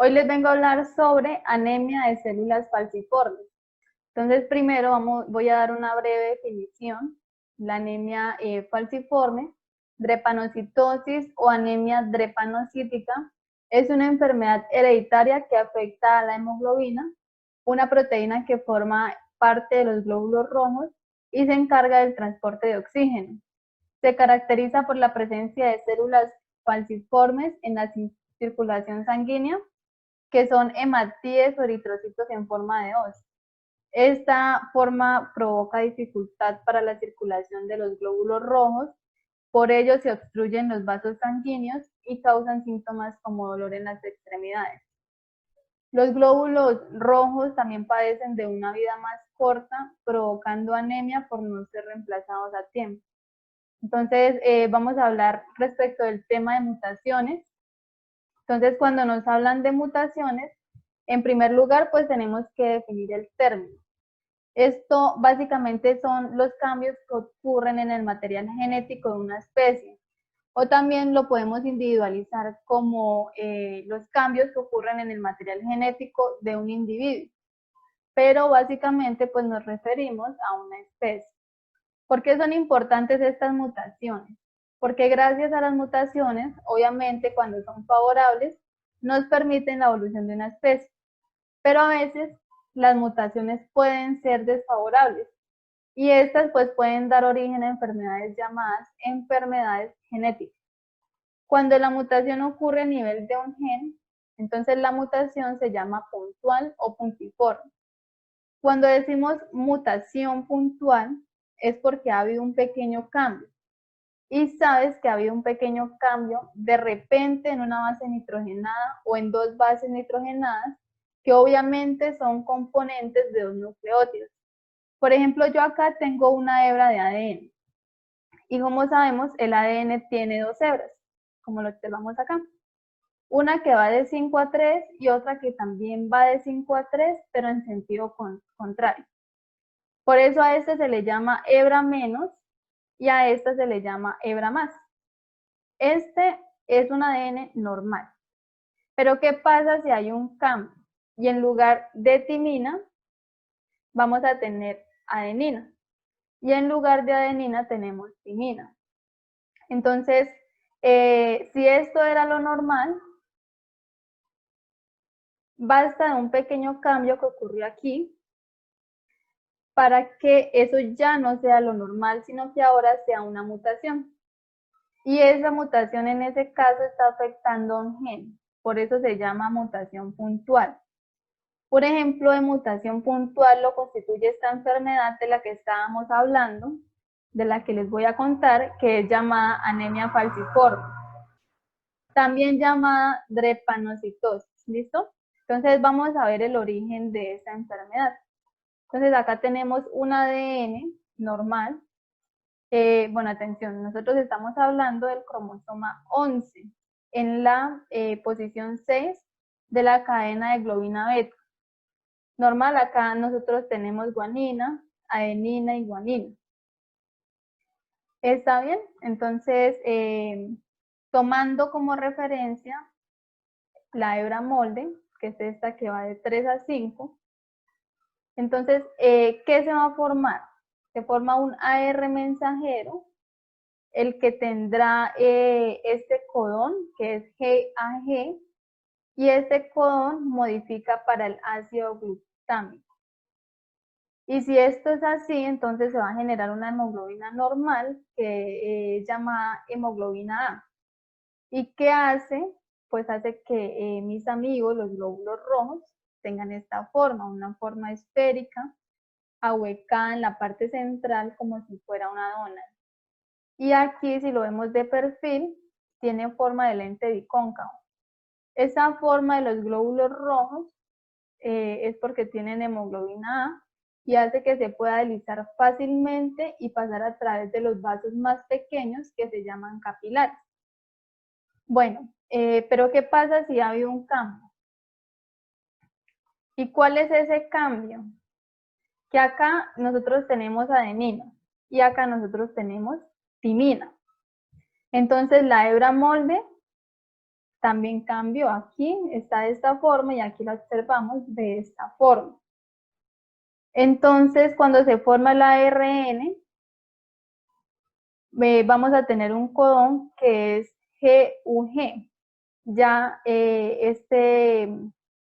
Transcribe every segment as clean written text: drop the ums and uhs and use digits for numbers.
Hoy les vengo a hablar sobre anemia de células falciformes. Entonces, primero voy a dar una breve definición. La anemia falciforme, drepanocitosis o anemia drepanocítica, es una enfermedad hereditaria que afecta a la hemoglobina, una proteína que forma parte de los glóbulos rojos y se encarga del transporte de oxígeno. Se caracteriza por la presencia de células falciformes en la circulación sanguínea, que son hematíes o eritrocitos en forma de hoz. Esta forma provoca dificultad para la circulación de los glóbulos rojos, por ello se obstruyen los vasos sanguíneos y causan síntomas como dolor en las extremidades. Los glóbulos rojos también padecen de una vida más corta, provocando anemia por no ser reemplazados a tiempo. Entonces, vamos a hablar respecto del tema de mutaciones. Entonces, cuando nos hablan de mutaciones, en primer lugar, pues tenemos que definir el término. Esto básicamente son los cambios que ocurren en el material genético de una especie, o también lo podemos individualizar como los cambios que ocurren en el material genético de un individuo, pero básicamente pues nos referimos a una especie. ¿Por qué son importantes estas mutaciones? Porque gracias a las mutaciones, obviamente cuando son favorables, nos permiten la evolución de una especie, pero a veces las mutaciones pueden ser desfavorables y estas pues pueden dar origen a enfermedades llamadas enfermedades genéticas. Cuando la mutación ocurre a nivel de un gen, entonces la mutación se llama puntual o puntiforme. Cuando decimos mutación puntual es porque ha habido un pequeño cambio y sabes que ha habido un pequeño cambio de repente en una base nitrogenada o en dos bases nitrogenadas que obviamente son componentes de dos nucleótidos. Por ejemplo, yo acá tengo una hebra de ADN y como sabemos el ADN tiene dos hebras, como lo observamos acá. Una que va de 5 a 3 y otra que también va de 5 a 3, pero en sentido contrario. Por eso a este se le llama hebra menos y a esta se le llama hebra más. Este es un ADN normal. Pero ¿qué pasa si hay un cambio? Y en lugar de timina, vamos a tener adenina. Y en lugar de adenina tenemos timina. Entonces, si esto era lo normal, basta de un pequeño cambio que ocurrió aquí para que eso ya no sea lo normal, sino que ahora sea una mutación. Y esa mutación en ese caso está afectando a un gen, por eso se llama mutación puntual. Por ejemplo, de mutación puntual lo constituye esta enfermedad de la que estábamos hablando, de la que les voy a contar, que es llamada anemia falciforme, también llamada drepanocitosis, ¿listo? Entonces vamos a ver el origen de esta enfermedad. Entonces acá tenemos un ADN normal. Bueno, atención, nosotros estamos hablando del cromosoma 11 en la posición 6 de la cadena de globina beta. Normal, acá nosotros tenemos guanina, adenina y guanina. ¿Está bien? Entonces, tomando como referencia la hebra molde, que es esta que va de 3 a 5, entonces, ¿qué se va a formar? Se forma un AR mensajero, el que tendrá este codón, que es GAG, y este codón modifica para el ácido glutámico. Y si esto es así, entonces se va a generar una hemoglobina normal que es llamada hemoglobina A. ¿Y qué hace? Pues hace que mis amigos, los glóbulos rojos, tengan esta forma, una forma esférica, ahuecada en la parte central como si fuera una dona. Y aquí, si lo vemos de perfil, tiene forma de lente bicóncavo. Esa forma de los glóbulos rojos es porque tienen hemoglobina A y hace que se pueda deslizar fácilmente y pasar a través de los vasos más pequeños que se llaman capilares. Bueno, pero ¿qué pasa si ha habido un cambio? ¿Y cuál es ese cambio? Que acá nosotros tenemos adenina y acá nosotros tenemos timina. Entonces la hebra molde también cambió. Aquí está de esta forma y aquí la observamos de esta forma. Entonces, cuando se forma el ARN, vamos a tener un codón que es GUG. Ya este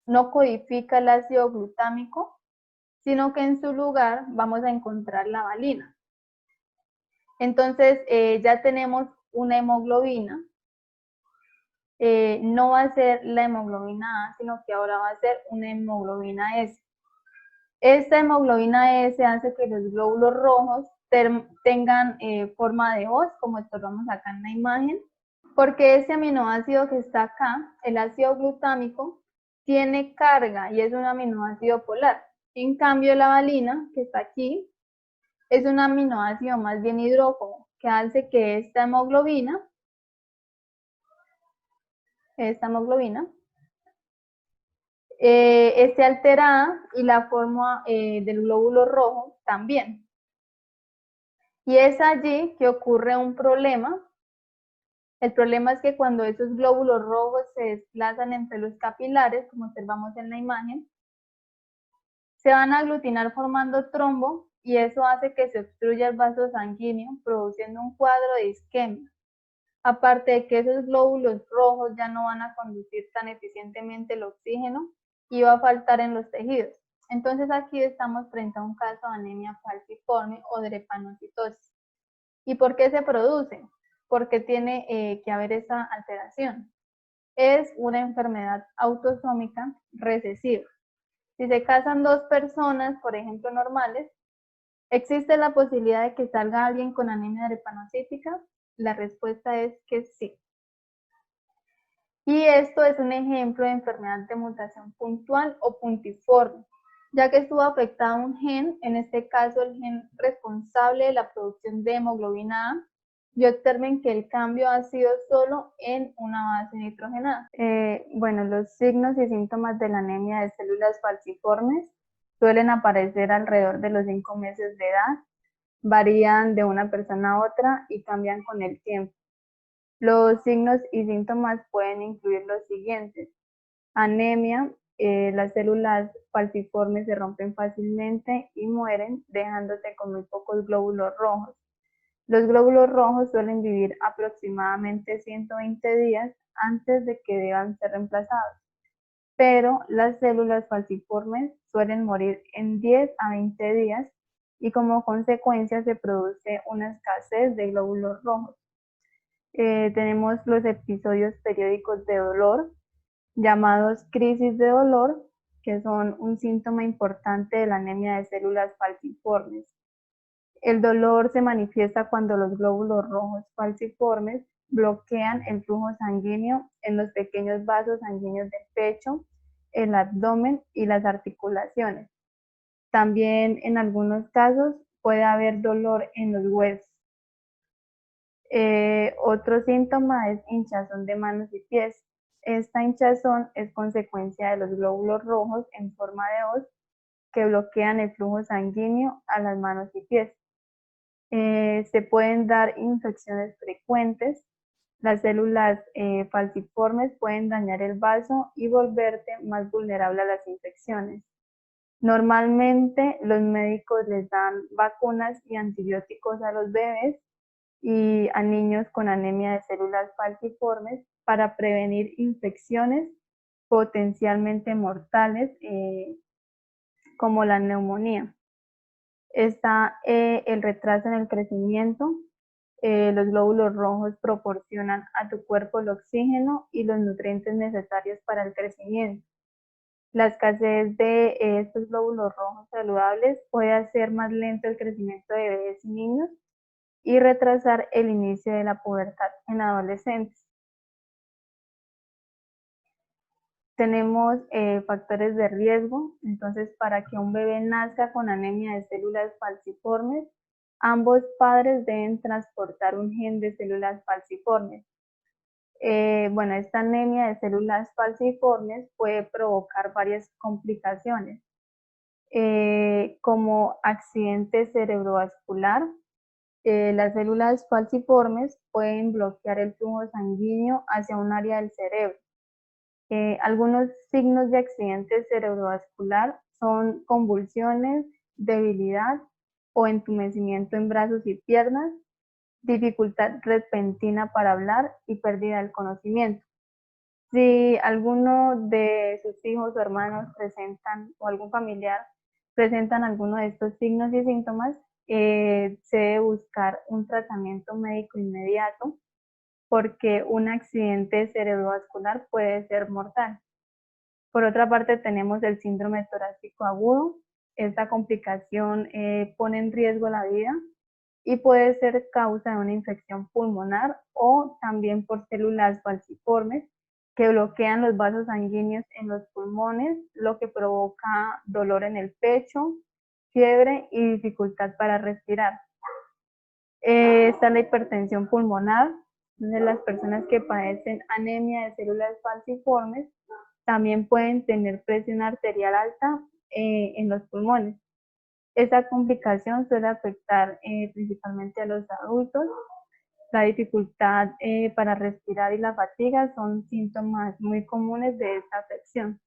no codifica el ácido glutámico, sino que en su lugar vamos a encontrar la valina. Entonces, ya tenemos una hemoglobina. No va a ser la hemoglobina A, sino que ahora va a ser una hemoglobina S. Esta hemoglobina S hace que los glóbulos rojos tengan forma de hoz, como observamos acá en la imagen, porque ese aminoácido que está acá, el ácido glutámico, tiene carga y es un aminoácido polar. En cambio, la valina, que está aquí, es un aminoácido más bien hidrófobo, que hace que esta hemoglobina esté alterada y la forma del glóbulo rojo también. Y es allí que ocurre un problema. El problema es que cuando esos glóbulos rojos se desplazan entre los capilares, como observamos en la imagen, se van a aglutinar formando trombo y eso hace que se obstruya el vaso sanguíneo, produciendo un cuadro de isquemia. Aparte de que esos glóbulos rojos ya no van a conducir tan eficientemente el oxígeno y va a faltar en los tejidos. Entonces aquí estamos frente a un caso de anemia falciforme o drepanocitosis. ¿Y por qué se produce? Porque tiene que haber esa alteración. Es una enfermedad autosómica recesiva. Si se casan dos personas, por ejemplo, normales, ¿existe la posibilidad de que salga alguien con anemia drepanocítica? La respuesta es que sí. Y esto es un ejemplo de enfermedad de mutación puntual o puntiforme, ya que estuvo afectado un gen, en este caso el gen responsable de la producción de hemoglobina A, y observen que el cambio ha sido solo en una base nitrogenada. Bueno, los signos y síntomas de la anemia de células falciformes suelen aparecer alrededor de los 5 meses de edad, varían de una persona a otra y cambian con el tiempo. Los signos y síntomas pueden incluir los siguientes: anemia, las células falciformes se rompen fácilmente y mueren, dejándose con muy pocos glóbulos rojos. Los glóbulos rojos suelen vivir aproximadamente 120 días antes de que deban ser reemplazados, pero las células falciformes suelen morir en 10 a 20 días y como consecuencia se produce una escasez de glóbulos rojos. Tenemos los episodios periódicos de dolor, llamados crisis de dolor, que son un síntoma importante de la anemia de células falciformes. El dolor se manifiesta cuando los glóbulos rojos falciformes bloquean el flujo sanguíneo en los pequeños vasos sanguíneos del pecho, el abdomen y las articulaciones. También en algunos casos puede haber dolor en los huesos. Otro síntoma es hinchazón de manos y pies. Esta hinchazón es consecuencia de los glóbulos rojos en forma de hoz que bloquean el flujo sanguíneo a las manos y pies. Se pueden dar infecciones frecuentes. Las células falciformes pueden dañar el vaso y volverte más vulnerable a las infecciones. Normalmente los médicos les dan vacunas y antibióticos a los bebés y a niños con anemia de células falciformes para prevenir infecciones potencialmente mortales como la neumonía. Está el retraso en el crecimiento. Los glóbulos rojos proporcionan a tu cuerpo el oxígeno y los nutrientes necesarios para el crecimiento. La escasez de estos glóbulos rojos saludables puede hacer más lento el crecimiento de bebés y niños y retrasar el inicio de la pubertad en adolescentes. Tenemos factores de riesgo. Entonces, para que un bebé nazca con anemia de células falciformes, ambos padres deben transportar un gen de células falciformes. Bueno, esta anemia de células falciformes puede provocar varias complicaciones, como accidente cerebrovascular, Las células falciformes pueden bloquear el flujo sanguíneo hacia un área del cerebro. Algunos signos de accidente cerebrovascular son convulsiones, debilidad o entumecimiento en brazos y piernas, dificultad repentina para hablar y pérdida del conocimiento. Si alguno de sus hijos o hermanos presentan, o algún familiar presentan alguno de estos signos y síntomas, se debe buscar un tratamiento médico inmediato porque un accidente cerebrovascular puede ser mortal. Por otra parte, tenemos el síndrome torácico agudo. Esta complicación pone en riesgo la vida y puede ser causa de una infección pulmonar o también por células falciformes que bloquean los vasos sanguíneos en los pulmones, lo que provoca dolor en el pecho, fiebre y dificultad para respirar. Está la hipertensión pulmonar. Entonces, las personas que padecen anemia de células falciformes también pueden tener presión arterial alta en los pulmones. Esta complicación suele afectar principalmente a los adultos. La dificultad para respirar y la fatiga son síntomas muy comunes de esta afección.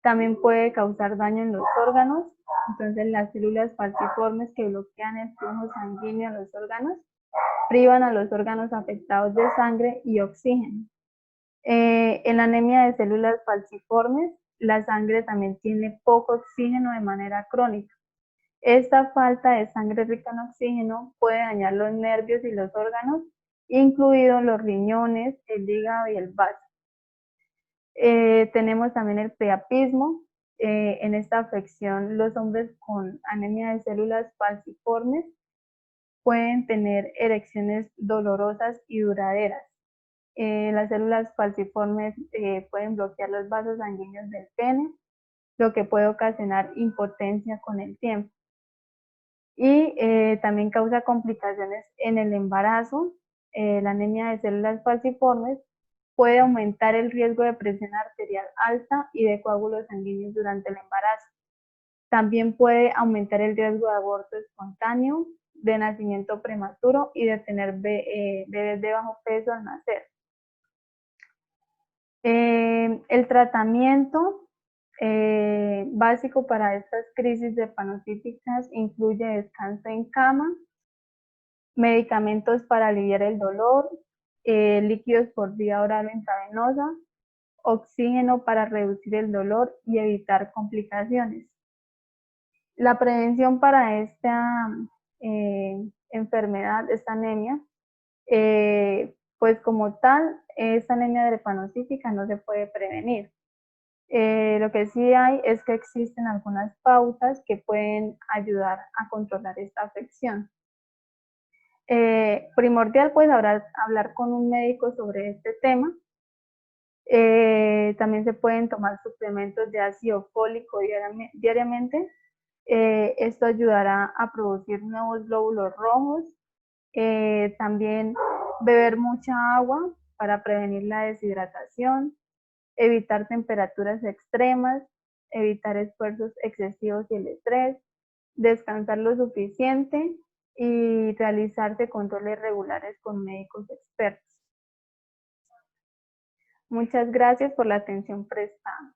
También puede causar daño en los órganos. Entonces, las células falciformes que bloquean el flujo sanguíneo a los órganos privan a los órganos afectados de sangre y oxígeno. En la anemia de células falciformes, la sangre también tiene poco oxígeno de manera crónica. Esta falta de sangre rica en oxígeno puede dañar los nervios y los órganos, incluidos los riñones, el hígado y el vaso. Tenemos también el priapismo. En esta afección, los hombres con anemia de células falciformes pueden tener erecciones dolorosas y duraderas. Las células falciformes pueden bloquear los vasos sanguíneos del pene, lo que puede ocasionar impotencia con el tiempo. Y también causa complicaciones en el embarazo. La anemia de células falciformes puede aumentar el riesgo de presión arterial alta y de coágulos sanguíneos durante el embarazo. También puede aumentar el riesgo de aborto espontáneo, de nacimiento prematuro y de tener bebés de bajo peso al nacer. El tratamiento básico para estas crisis drepanocíticas incluye descanso en cama, medicamentos para aliviar el dolor, líquidos por vía oral o intravenosa, oxígeno para reducir el dolor y evitar complicaciones. La prevención para esta enfermedad, esta anemia, pues como tal, esta anemia drepanocítica no se puede prevenir. Lo que sí hay es que existen algunas pautas que pueden ayudar a controlar esta afección. Primordial pues hablar con un médico sobre este tema. También se pueden tomar suplementos de ácido fólico diariamente. Esto ayudará a producir nuevos glóbulos rojos. También beber mucha agua para prevenir la deshidratación, evitar temperaturas extremas, evitar esfuerzos excesivos y el estrés, descansar lo suficiente y realizarse controles regulares con médicos expertos. Muchas gracias por la atención prestada.